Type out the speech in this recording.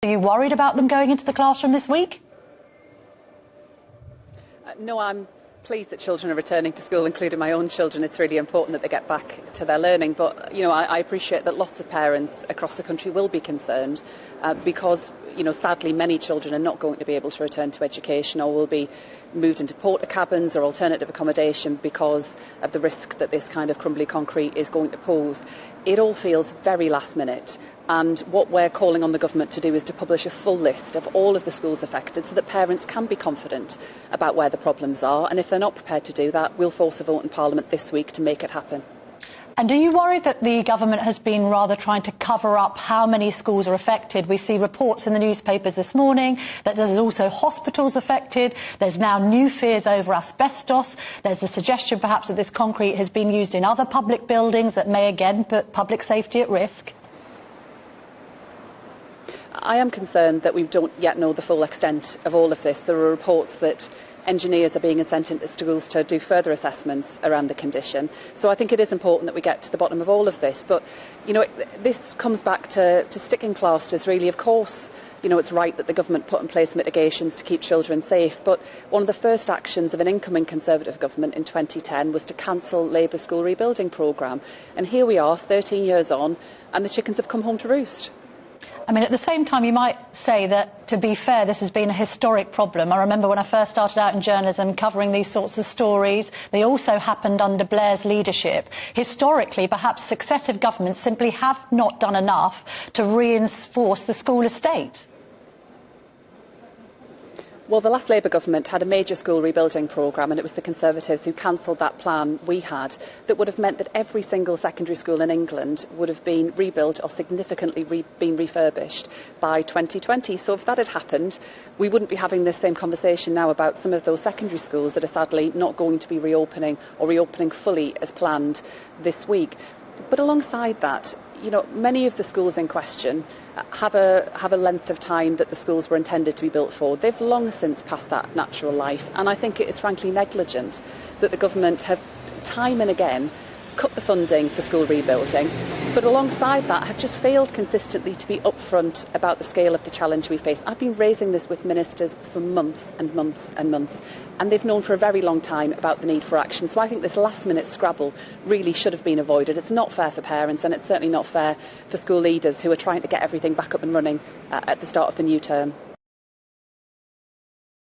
Are you worried about them going into the classroom this week? No, I'm pleased that children are returning to school, including my own children. It's really important that they get back to their learning. But, I appreciate that lots of parents across the country will be concerned because, sadly, many children are not going to be able to return to education or will be moved into porta cabins or alternative accommodation because of the risk that this kind of crumbly concrete is going to pose. It all feels very last minute, and what we're calling on the government to do is to publish a full list of all of the schools affected so that parents can be confident about where the problems are, and if they're not prepared to do that, we'll force a vote in Parliament this week to make it happen. And are you worried that the government has been rather trying to cover up how many schools are affected? We see reports in the newspapers this morning that there's also hospitals affected. There's now new fears over asbestos. There's the suggestion perhaps that this concrete has been used in other public buildings that may again put public safety at risk. I am concerned that we don't yet know the full extent of all of this. There are reports that engineers are being sent into schools to do further assessments around the condition. So I think it is important that we get to the bottom of all of this. But, this comes back to sticking plasters, really. Of course, it's right that the government put in place mitigations to keep children safe. But one of the first actions of an incoming Conservative government in 2010 was to cancel Labour's school rebuilding programme. And here we are, 13 years on, and the chickens have come home to roost. I mean, at the same time, you might say that, to be fair, this has been a historic problem. I remember when I first started out in journalism covering these sorts of stories. They also happened under Blair's leadership. Historically, perhaps successive governments simply have not done enough to reinforce the school estate. Well, the last Labour government had a major school rebuilding programme, and it was the Conservatives who cancelled that plan we had that would have meant that every single secondary school in England would have been rebuilt or significantly been refurbished by 2020. So if that had happened, we wouldn't be having this same conversation now about some of those secondary schools that are sadly not going to be reopening or reopening fully as planned this week. But alongside that, many of the schools in question have a length of time that the schools were intended to be built for. They've long since passed that natural life, and I think it is frankly negligent that the government have time and again cut the funding for school rebuilding, but alongside that have just failed consistently to be upfront about the scale of the challenge we face. I've been raising this with ministers for months and months and months, and they've known for a very long time about the need for action. So I think this last-minute scrabble really should have been avoided. It's not fair for parents, and it's certainly not fair for school leaders who are trying to get everything back up and running at the start of the new term.